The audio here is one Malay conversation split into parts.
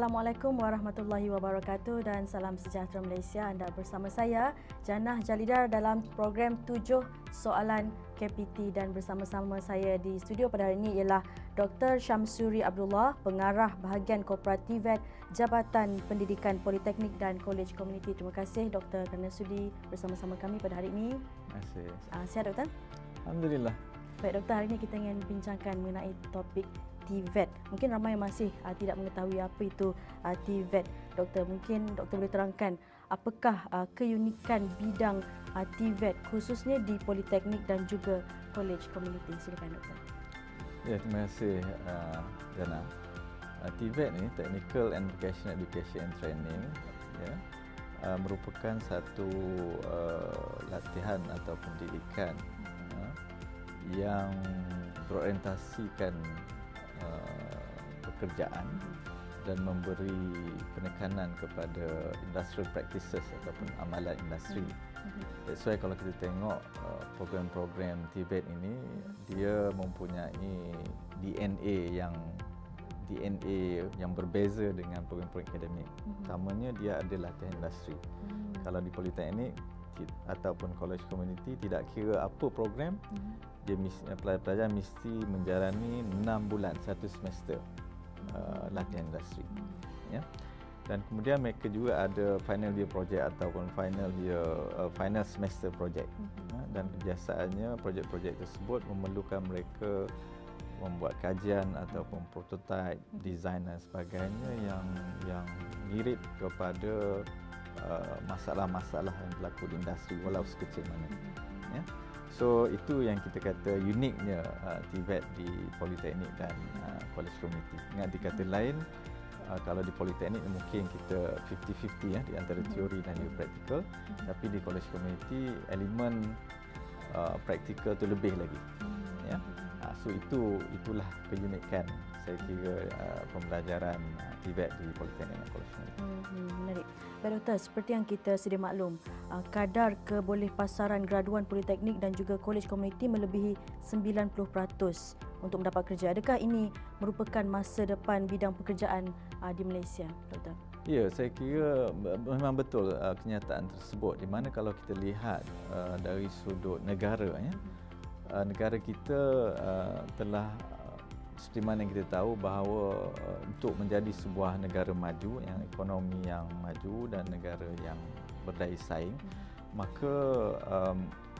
Assalamualaikum warahmatullahi wabarakatuh dan salam sejahtera Malaysia. Anda bersama saya, Jannah Jalidar dalam program 7 Soalan KPT dan bersama-sama saya di studio pada hari ini ialah Dr. Syamsuri Abdullah, Pengarah Bahagian Kooperatifat Jabatan Pendidikan Politeknik dan Kolej Komuniti. Terima kasih Doktor kerana sudi bersama-sama kami pada hari ini. Terima kasih. Sihat Doktor? Alhamdulillah. Baik Doktor, hari ini kita ingin bincangkan mengenai topik TVET. Mungkin ramai masih tidak mengetahui apa itu TVET. Doktor, mungkin Doktor boleh terangkan apakah keunikan bidang TVET khususnya di Politeknik dan juga Kolej Komuniti. Silakan Doktor. Ya, terima kasih Jana. TVET ni Technical and Vocational Education and Training, ya, merupakan satu latihan atau pendidikan yang berorientasikan pekerjaan dan memberi penekanan kepada industrial practices ataupun amalan industri. That's why kalau kita tengok program-program TVET ini, dia mempunyai DNA yang berbeza dengan program-program akademik. Utamanya dia ada latihan industri. Kalau di Politeknik ataupun Kolej Komuniti, tidak kira apa program, pelajar-pelajar mesti menjalani 6 bulan, 1 semester latihan industri. Ya. Dan kemudian mereka juga ada final year project ataupun final semester project. Dan kebiasaannya projek-projek tersebut memerlukan mereka membuat kajian ataupun prototype, design dan sebagainya yang mirip kepada masalah-masalah yang berlaku di industri walau sekecil mana. Ya. So itu yang kita kata uniknya TVET di Politeknik dan Kolej Komuniti. Dengan dikata lain, kalau di Politeknik mungkin kita 50-50 ya, di antara teori dan juga praktikal, tapi di Kolej Komuniti elemen praktikal tu lebih lagi. Ya. So itulah keunikan saya kira pembelajaran TVET di Politeknik dan Kolej Komuniti. Menarik. Baik Doktor, seperti yang kita sedia maklum, kadar kebolehpasaran graduan Politeknik dan juga Kolej Komuniti melebihi 90% untuk mendapat kerja. Adakah ini merupakan masa depan bidang pekerjaan di Malaysia, Doktor? Ya, saya kira memang betul kenyataan tersebut, di mana kalau kita lihat dari sudut negara, ya, negara kita telah seperti mana yang kita tahu bahawa untuk menjadi sebuah negara maju, yang ekonomi yang maju dan negara yang berdaya saing, maka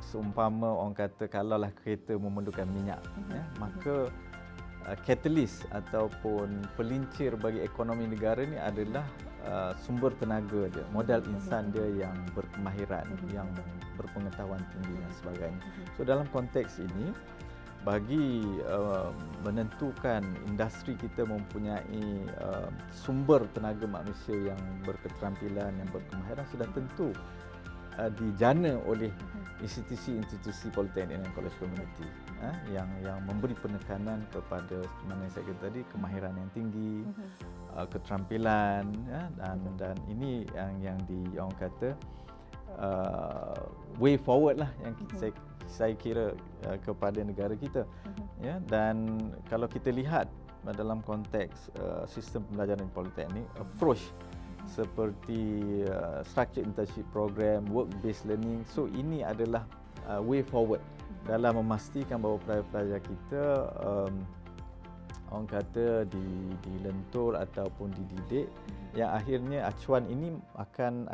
seumpama orang kata kalaulah kereta memerlukan minyak, ya, maka catalyst ataupun pelincir bagi ekonomi negara ni adalah sumber tenaga dia, modal insan dia yang berkemahiran, yang berpengetahuan tinggi dan sebagainya. So dalam konteks ini, bagi menentukan industri kita mempunyai sumber tenaga manusia yang berketerampilan, yang berkemahiran, sudah tentu dijana oleh institusi-institusi Politeknik dan Kolej Komuniti yang memberi penekanan kepada mana yang saya kata tadi, kemahiran yang tinggi, keterampilan, dan ini yang orang kata way forward lah yang saya kira kepada negara kita. Ya, dan kalau kita lihat dalam konteks sistem pembelajaran Politeknik, approach seperti structured internship program, work based learning, so ini adalah way forward dalam memastikan bahawa pelajar-pelajar kita orang kata dilentur ataupun dididik yang akhirnya acuan ini akan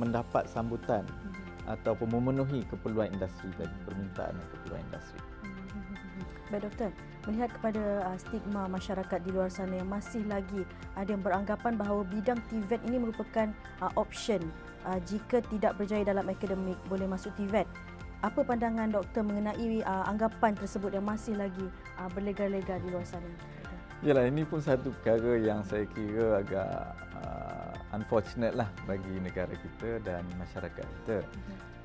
mendapat sambutan ataupun memenuhi keperluan industri tadi, permintaan dan keperluan industri. Baik Doktor, melihat kepada stigma masyarakat di luar sana yang masih lagi ada yang beranggapan bahawa bidang TVET ini merupakan option jika tidak berjaya dalam akademik boleh masuk TVET. Apa pandangan Doktor mengenai anggapan tersebut yang masih lagi berlegar-legar di luar sana? Yalah, ini pun satu perkara yang saya kira agak unfortunate lah bagi negara kita dan masyarakat kita.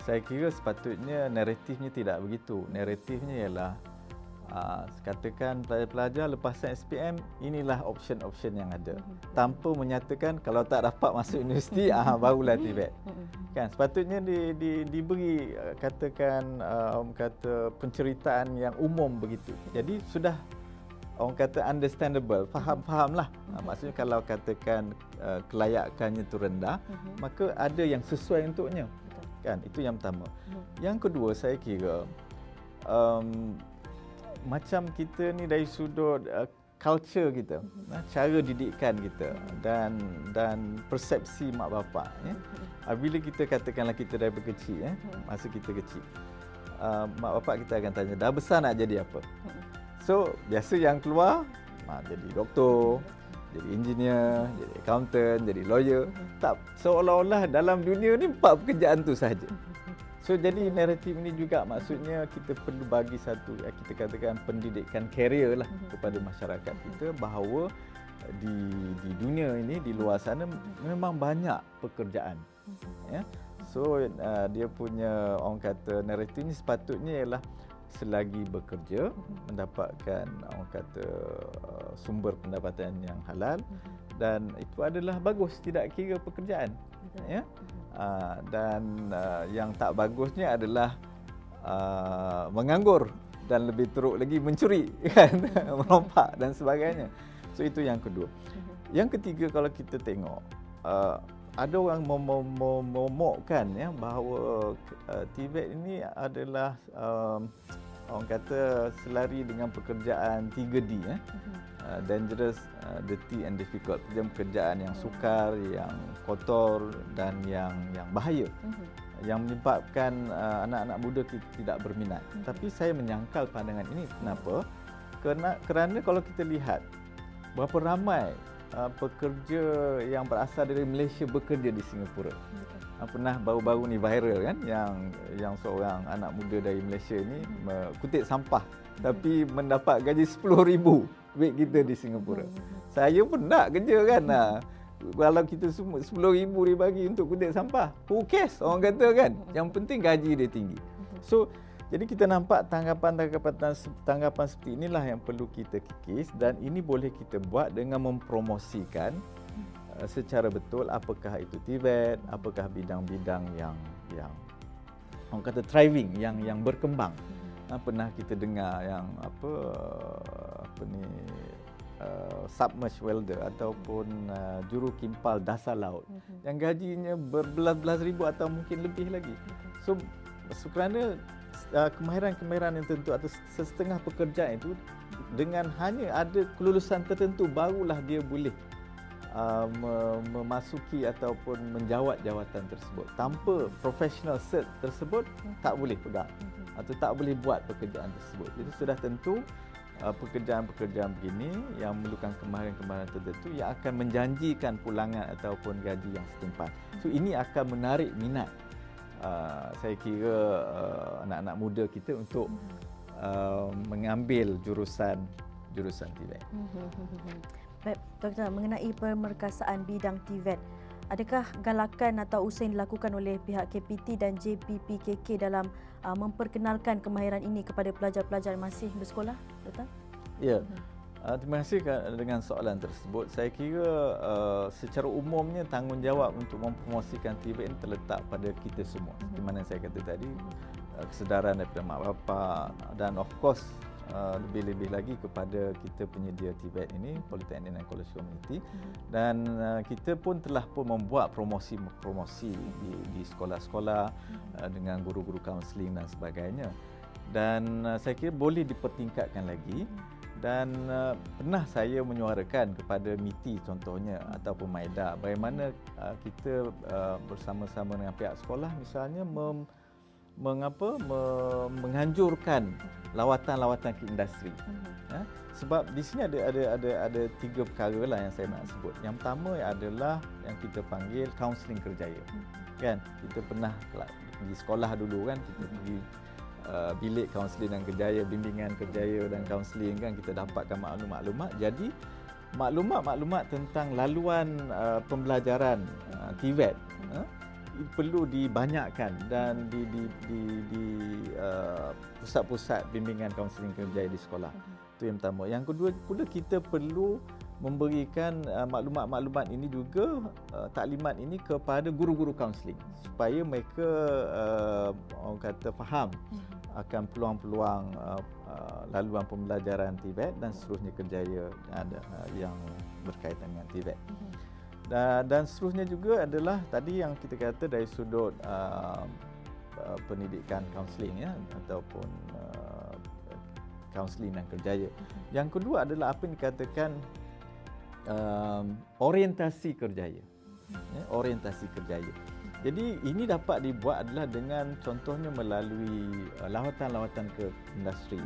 Saya kira sepatutnya naratifnya tidak begitu. Naratifnya ialah katakan pelajar-pelajar lepasan SPM, inilah option-option yang ada. Tanpa menyatakan kalau tak dapat masuk universiti, barulah TVET. Kan sepatutnya diberi katakan penceritaan yang umum begitu. Jadi sudah orang kata understandable, faham-fahamlah. Maksudnya kalau katakan kelayakannya itu rendah, maka ada yang sesuai untuknya. Kan, itu yang pertama. Yang kedua, saya kira macam kita ni dari sudut culture kita, cara didikan kita dan persepsi mak bapak, ya. Bila kita katakanlah kita dah berkecil, masa kita kecil, mak bapak kita akan tanya, dah besar nak jadi apa? So, biasa yang keluar jadi doktor, jadi engineer, jadi accountant, jadi lawyer. Tak, seolah-olah dalam dunia ni 4 pekerjaan tu sahaja. So, jadi naratif ini juga maksudnya kita perlu bagi satu, kita katakan pendidikan karier lah kepada masyarakat kita, bahawa di dunia ini, di luar sana memang banyak pekerjaan. Ya. So, dia punya orang kata naratif ini sepatutnya ialah selagi bekerja, mendapatkan orang kata sumber pendapatan yang halal, dan itu adalah bagus, tidak kira pekerjaan. Ya. Dan yang tak bagusnya adalah menganggur dan lebih teruk lagi mencuri, kan, merompak dan sebagainya. So itu yang kedua. Yang ketiga, kalau kita tengok, ada orang memomokkan ya bahawa TVET ini adalah orang kata selari dengan pekerjaan 3D, dangerous, dirty and difficult. Pekerjaan yang sukar, yang kotor dan yang bahaya, yang menyebabkan anak-anak muda kita tidak berminat. Tapi saya menyangkal pandangan ini. Kenapa? Kerana kalau kita lihat berapa ramai pekerja yang berasal dari Malaysia bekerja di Singapura. Pernah baru-baru ni viral kan, yang seorang anak muda dari Malaysia ni kutip sampah tapi mendapat gaji 10,000 duit kita di Singapura. Saya pun nak kerja kan. Kalau kita semua 10,000 dibagi untuk kutip sampah, who cares, orang kata kan. Yang penting gaji dia tinggi. So, jadi kita nampak tanggapan seperti inilah yang perlu kita kikis, dan ini boleh kita buat dengan mempromosikan secara betul apakah itu TVET, apakah bidang-bidang yang orang kata thriving, yang berkembang. Pernah kita dengar yang apa ni submerged welder ataupun juru kimpal dasar laut yang gajinya berbelas-belas ribu atau mungkin lebih lagi. So kerana kemahiran-kemahiran yang tentu atau setengah pekerjaan itu, dengan hanya ada kelulusan tertentu barulah dia boleh memasuki ataupun menjawat jawatan tersebut. Tanpa professional cert tersebut tak boleh pegang atau tak boleh buat pekerjaan tersebut. Jadi sudah tentu pekerjaan-pekerjaan begini yang memerlukan kemahiran-kemahiran tertentu yang akan menjanjikan pulangan ataupun gaji yang setimpal. So ini akan menarik minat saya kira anak-anak muda kita untuk mengambil jurusan TVET. Baik, Doktor, mengenai pemerkasaan bidang TVET, adakah galakan atau usaha yang dilakukan oleh pihak KPT dan JPPKK dalam memperkenalkan kemahiran ini kepada pelajar-pelajar yang masih bersekolah, Doktor? Ya. Terima kasih dengan soalan tersebut. Saya kira secara umumnya tanggungjawab untuk mempromosikan TVET ini terletak pada kita semua. Seperti mana saya kata tadi, kesedaran daripada mak bapak dan of course lebih-lebih lagi kepada kita penyedia TVET ini, Polytechnic and College Community, dan kita pun telah membuat promosi di sekolah-sekolah dengan guru-guru kaunseling dan sebagainya, dan saya kira boleh dipertingkatkan lagi. Dan pernah saya menyuarakan kepada MITI contohnya ataupun MAIDA bagaimana kita bersama-sama dengan pihak sekolah misalnya menganjurkan lawatan-lawatan ke industri. Sebab di sini ada 3 perkara lah yang saya nak sebut. Yang pertama adalah yang kita panggil kaunseling kerjaya. Kan, kita pernah di sekolah dulu kan, kita pergi bilik kaunseling dan kerjaya, bimbingan kerjaya dan kaunseling kan, kita dapatkan maklumat-maklumat. Jadi maklumat-maklumat tentang laluan pembelajaran TVET perlu dibanyakkan dan di pusat-pusat bimbingan kaunseling kerjaya di sekolah. Itu yang pertama. Yang kedua pula, kita perlu memberikan maklumat-maklumat ini juga, taklimat ini kepada guru-guru kaunseling supaya mereka orang kata faham akan peluang-peluang laluan pembelajaran TVET dan seterusnya kerjaya yang berkaitan dengan TVET. Dan seterusnya juga adalah tadi yang kita kata dari sudut pendidikan kaunseling ya, ataupun kaunseling dan kerjaya. Yang kedua adalah apa yang dikatakan orientasi kerjaya. Ya, orientasi kerjaya. Jadi ini dapat dibuat adalah dengan contohnya melalui lawatan-lawatan ke industri.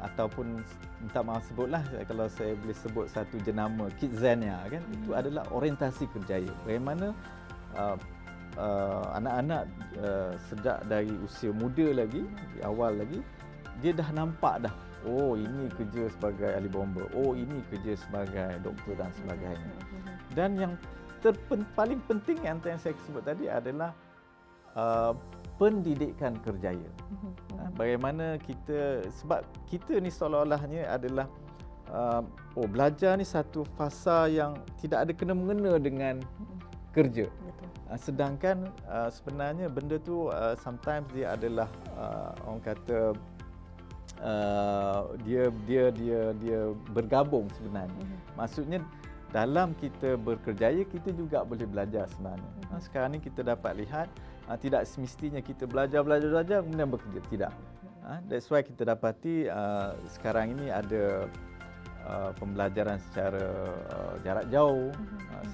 Ataupun minta maaf sebutlah kalau saya boleh sebut satu jenama Kidzania kan, itu adalah orientasi kerjaya. Bagaimana anak-anak sejak dari usia muda lagi, di awal lagi, dia dah nampak dah, oh ini kerja sebagai ahli bomba, oh ini kerja sebagai doktor dan sebagainya. Dan yang paling penting antara yang saya sebut tadi adalah pendidikan kerjaya. Bagaimana kita, sebab kita ni seolah-olahnya adalah belajar ni satu fasa yang tidak ada kena-mengena dengan kerja. Sedangkan sebenarnya benda tu sometimes dia adalah orang kata dia bergabung sebenarnya. Maksudnya dalam kita berkerjaya, kita juga boleh belajar sebenarnya. Sekarang ni kita dapat lihat tidak semestinya kita belajar kemudian bekerja, tidak. That's why kita dapati sekarang ini ada pembelajaran secara jarak jauh,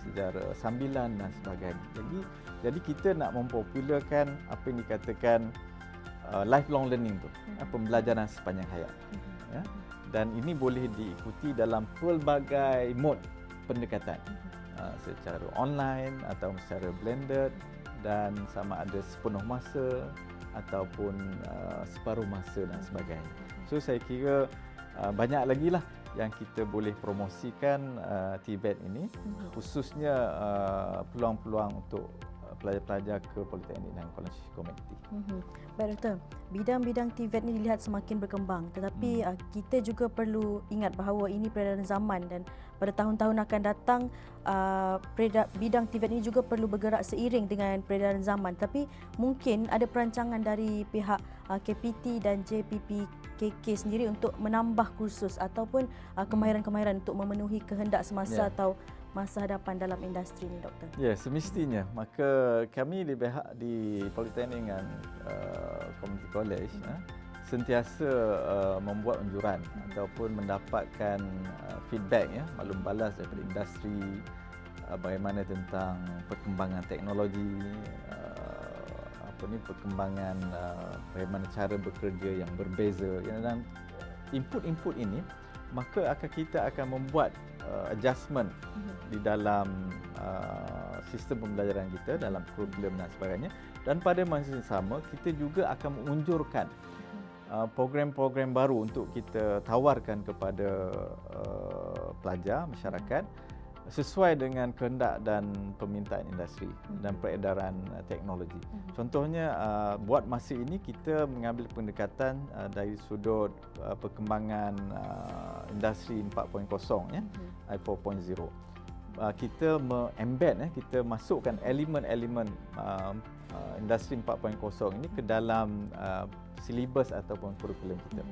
secara sambilan dan sebagainya. Jadi kita nak mempopularkan apa yang dikatakan lifelong learning tu, pembelajaran sepanjang hayat. Ya. Dan ini boleh diikuti dalam pelbagai mode pendekatan, secara online atau secara blended, dan sama ada sepenuh masa ataupun separuh masa dan sebagainya. So saya kira banyak lagi lah yang kita boleh promosikan TVET ini, khususnya peluang-peluang untuk pelajar-pelajar ke politeknik dan kolej komuniti. Baik Doktor, bidang-bidang TVET ini dilihat semakin berkembang, tetapi kita juga perlu ingat bahawa ini peredaran zaman dan pada tahun-tahun akan datang bidang TVET ini juga perlu bergerak seiring dengan peredaran zaman. Tapi mungkin ada perancangan dari pihak KPT dan JPPKK sendiri untuk menambah kursus ataupun kemahiran-kemahiran untuk memenuhi kehendak semasa atau masa hadapan dalam industri ini, Doktor. Ya, semestinya. Maka kami di Politeknik dan Community College sentiasa membuat anjuran ataupun mendapatkan feedback, maklum balas daripada industri, bagaimana tentang perkembangan teknologi, perkembangan bagaimana cara bekerja yang berbeza, dan input-input ini, maka kita akan membuat adjustment di dalam sistem pembelajaran kita, dalam kurikulum dan sebagainya. Dan pada masa yang sama, kita juga akan mengunjurkan program-program baru untuk kita tawarkan kepada pelajar, masyarakat, sesuai dengan kehendak dan permintaan industri dan peredaran teknologi. Contohnya, buat masa ini kita mengambil pendekatan dari sudut perkembangan industri 4.0 ya, 4.0. Kita embed, kita masukkan elemen-elemen industri 4.0 ini ke dalam silibus ataupun kurikulum kita.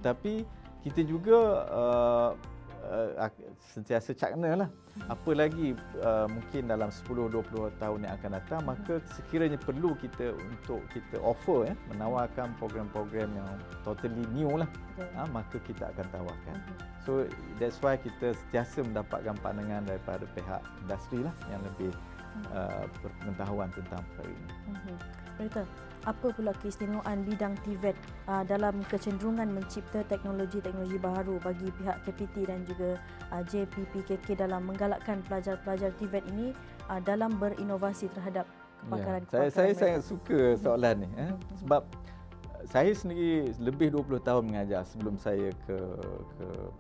Tetapi kita juga sentiasa cakna lah, apa lagi mungkin dalam 10-20 tahun yang akan datang, maka sekiranya perlu kita untuk kita offer, menawarkan program-program yang totally new lah, maka kita akan tawarkan. So that's why kita sentiasa mendapatkan pandangan daripada pihak industri lah yang lebih berpengetahuan tentang perkara ini. Doktor, apa pula keistimewaan bidang TVET dalam kecenderungan mencipta teknologi-teknologi baru bagi pihak KPT dan juga JPPKK dalam menggalakkan pelajar-pelajar TVET ini dalam berinovasi terhadap kepakaran-kepakaran saya mereka? sangat suka soalan ni, sebab saya sendiri lebih 20 tahun mengajar sebelum saya ke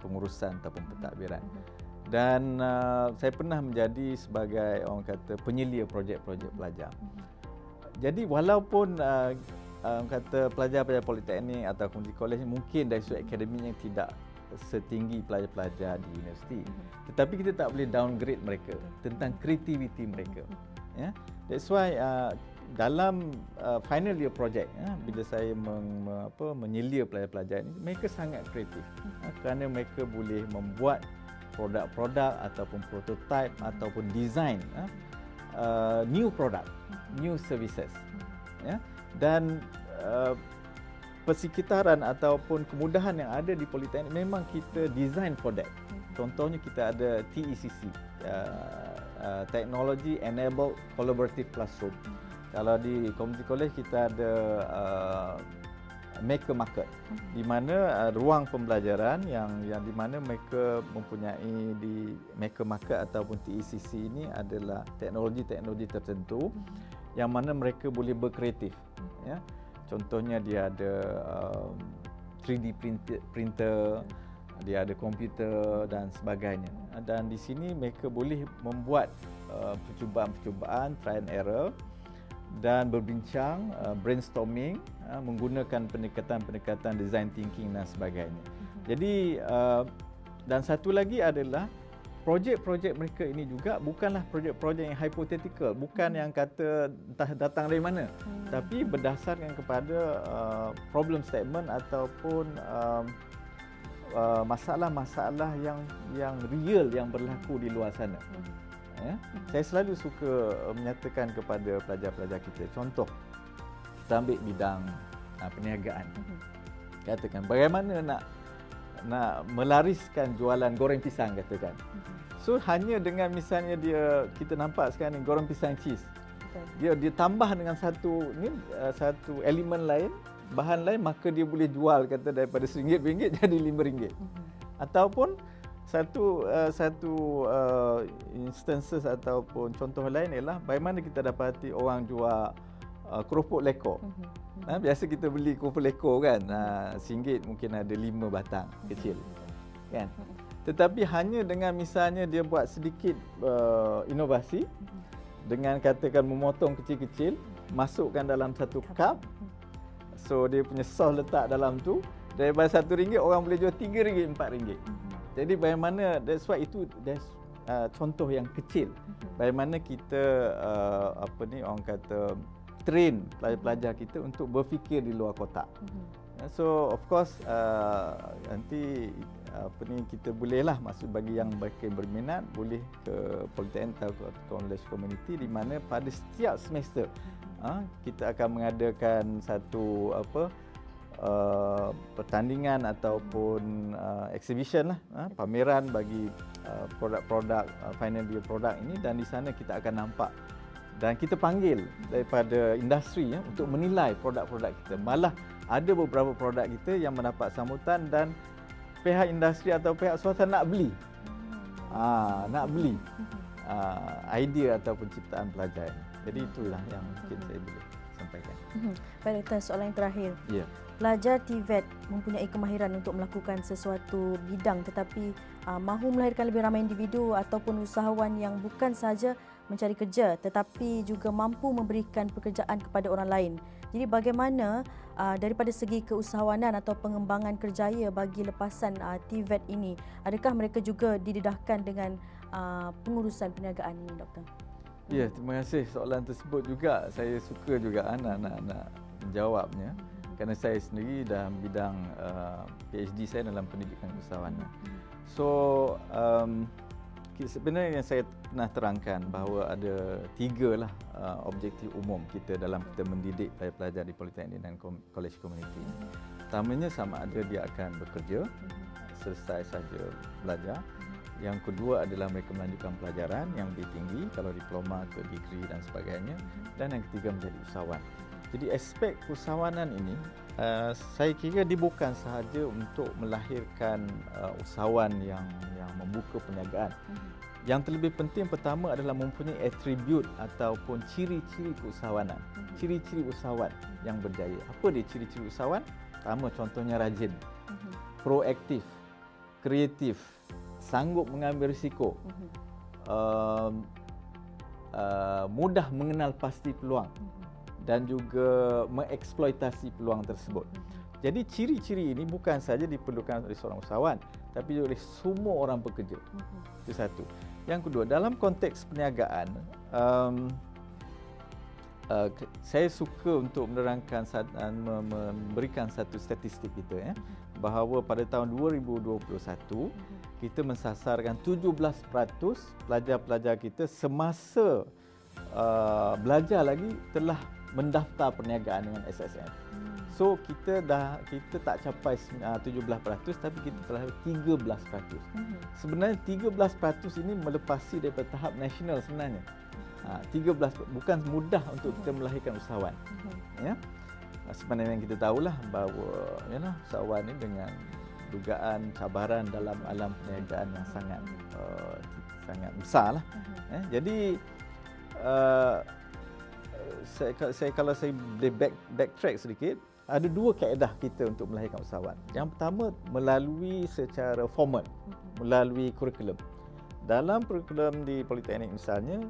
pengurusan ataupun pentadbiran. Dan saya pernah menjadi sebagai orang kata penyelia projek-projek pelajar. Jadi walaupun orang kata pelajar-pelajar politeknik atau community college mungkin dari sudut akademiknya tidak setinggi pelajar-pelajar di universiti, tetapi kita tak boleh downgrade mereka tentang kreativiti mereka. Ya, that's why dalam final year project, bila saya menyelia pelajar-pelajar ini, mereka sangat kreatif kerana mereka boleh membuat produk-produk ataupun prototype ataupun design new product, new services, dan persekitaran ataupun kemudahan yang ada di Politeknik memang kita design for that. Contohnya kita ada TECC, Technology Enabled Collaborative Classroom. Kalau di Community College kita ada Maker Market, di mana ruang pembelajaran yang di mana mereka mempunyai di Maker Market ataupun TECC ini adalah teknologi-teknologi tertentu yang mana mereka boleh berkreatif. Ya. Contohnya dia ada 3D printer, dia ada komputer dan sebagainya. Dan di sini mereka boleh membuat percubaan-percubaan, try and error, dan berbincang, brainstorming, menggunakan pendekatan-pendekatan design thinking dan sebagainya. Jadi dan satu lagi adalah projek-projek mereka ini juga bukanlah projek-projek yang hypothetical, bukan yang kata entah datang dari mana, tapi berdasarkan kepada problem statement ataupun masalah-masalah yang real yang berlaku di luar sana. Ya. Saya selalu suka menyatakan kepada pelajar-pelajar kita, contoh kita ambil bidang perniagaan. Katakan bagaimana nak melariskan jualan goreng pisang, katakan. So hanya dengan misalnya kita nampak sekarang ni goreng pisang cheese. Dia tambah dengan satu elemen lain, bahan lain, maka dia boleh jual kata daripada RM1 jadi RM5. Ataupun satu instances ataupun contoh lain ialah bagaimana kita dapati orang jual keropok lekor. Biasa kita beli keropok lekor kan, RM1 mungkin ada 5 batang kecil, kan? Tetapi hanya dengan misalnya dia buat sedikit inovasi dengan katakan memotong kecil-kecil, masukkan dalam satu cup, so dia punya sos letak dalam tu, daripada RM1 orang boleh jual RM3, RM4. Jadi bagaimana, that's why that's contoh yang kecil. Bagaimana kita orang kata train pelajar-pelajar kita untuk berfikir di luar kotak. So of course nanti kita bolehlah maksud bagi yang berminat boleh ke Politeknik atau ke College Community, di mana pada setiap semester kita akan mengadakan satu pertandingan ataupun exhibition lah, pameran bagi produk-produk final year produk ini, dan di sana kita akan nampak dan kita panggil daripada industri untuk menilai produk-produk kita. Malah ada beberapa produk kita yang mendapat sambutan dan pihak industri atau pihak swasta nak beli. Nak beli idea ataupun ciptaan pelajar. Jadi itulah yang mungkin saya boleh sampaikan. Baik Doktor, soalan yang terakhir. Ya. Pelajar TVET mempunyai kemahiran untuk melakukan sesuatu bidang, tetapi mahu melahirkan lebih ramai individu ataupun usahawan yang bukan sahaja mencari kerja tetapi juga mampu memberikan pekerjaan kepada orang lain. Jadi bagaimana daripada segi keusahawanan atau pengembangan kerjaya bagi lepasan TVET ini? Adakah mereka juga didedahkan dengan pengurusan perniagaan ini, Doktor? Ya, terima kasih. Soalan tersebut juga saya suka juga nak menjawabnya. Kerana saya sendiri dalam bidang PhD saya dalam pendidikan keusahawanan. So sebenarnya yang saya pernah terangkan bahawa ada 3 objektif umum kita dalam kita mendidik pelajar-pelajar di Politeknik dan College Community. Pertamanya sama ada dia akan bekerja selesai saja belajar. Yang kedua adalah mereka melanjutkan pelajaran yang lebih tinggi, kalau diploma ke degree dan sebagainya. Dan yang ketiga menjadi usahawan. Jadi aspek keusahawanan ini saya kira dia bukan sahaja untuk melahirkan usahawan yang membuka perniagaan. Yang terlebih penting pertama adalah mempunyai atribut ataupun ciri-ciri keusahawanan. Ciri-ciri usahawan yang berjaya. Apa dia ciri-ciri usahawan? Pertama contohnya rajin, proaktif, kreatif, sanggup mengambil risiko, mudah mengenal pasti peluang dan juga mengeksploitasi peluang tersebut. Jadi ciri-ciri ini bukan saja diperlukan oleh seorang usahawan, tapi oleh semua orang pekerja. Itu satu. Yang kedua, dalam konteks perniagaan, Saya suka untuk memberikan satu statistik kita bahawa pada tahun 2021 kita mensasarkan 17% pelajar-pelajar kita semasa belajar lagi telah mendaftar perniagaan dengan SSM. So kita tak capai 17% tapi kita telah 13%. Sebenarnya 13% ini melepasi daripada tahap nasional sebenarnya. 13 bukan mudah untuk kita melahirkan usahawan. Ya. Sebenarnya kita tahulah bahawa usahawan ini dengan dugaan cabaran dalam alam perniagaan yang sangat besarlah. Jadi kalau saya backtrack sedikit, ada dua kaedah kita untuk melahirkan usahawan. Yang pertama melalui secara formal, melalui kurikulum. Dalam kurikulum di Politeknik misalnya,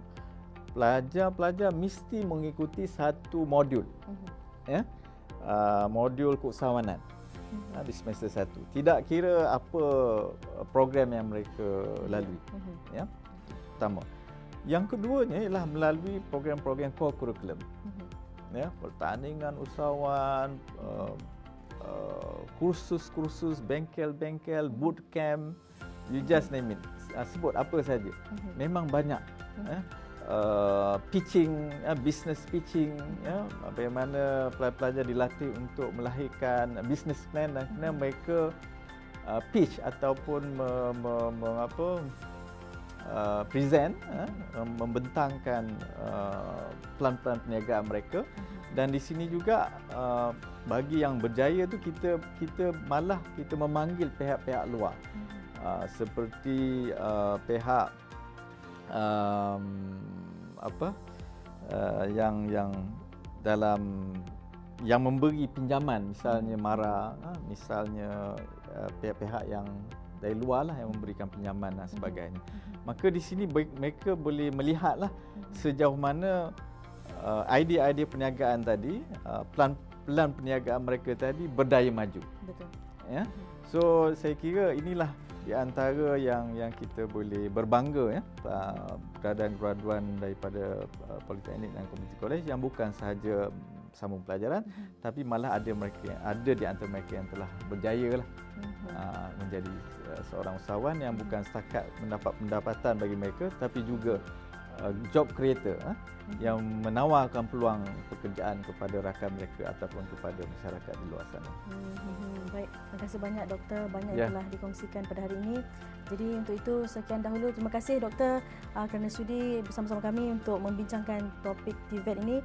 pelajar-pelajar mesti mengikuti satu modul. Modul keusahawanan di semester 1. Tidak kira apa program yang mereka lalui. Pertama. Yang keduanya ialah melalui program-program core curriculum. Pertandingan usahawan, kursus-kursus, bengkel-bengkel, bootcamp, you just name it. Sebut apa saja. Memang banyak. Pitching, business pitching, bagaimana pelajar dilatih untuk melahirkan business plan dan kemudian mereka pitch ataupun present, membentangkan plan-plan perniagaan mereka. Dan di sini juga bagi yang berjaya tu kita malah kita memanggil pihak-pihak luar seperti pihak yang dalam yang memberi pinjaman, misalnya MARA, misalnya pihak-pihak yang dari luar lah yang memberikan pinjaman dan sebagainya. Maka di sini mereka boleh melihatlah sejauh mana idea-idea perniagaan tadi, plan perniagaan mereka tadi berdaya maju. Betul. Ya. So saya kira inilah di antara yang kita boleh berbangga graduan-graduan daripada Politeknik dan Community College yang bukan sahaja sambung pelajaran tapi malah ada di antara mereka yang telah berjaya lah menjadi seorang usahawan yang bukan setakat mendapat pendapatan bagi mereka tapi juga job creator yang menawarkan peluang pekerjaan kepada rakan mereka ataupun kepada masyarakat di luar sana. Baik, terima kasih banyak doktor, banyak yang telah dikongsikan pada hari ini. Jadi untuk itu sekian dahulu. Terima kasih doktor kerana sudi bersama-sama kami untuk membincangkan topik TVET ini.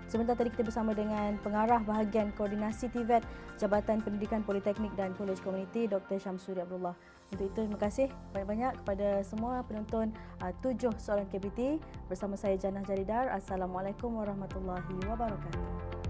Sebentar tadi kita bersama dengan pengarah bahagian koordinasi TVET Jabatan Pendidikan Politeknik dan Kolej Komuniti Dr. Syamsuri Abdullah. Untuk itu terima kasih banyak-banyak kepada semua penonton 7 soalan KPT bersama saya Jannah Jaridar. Assalamualaikum warahmatullahi wabarakatuh.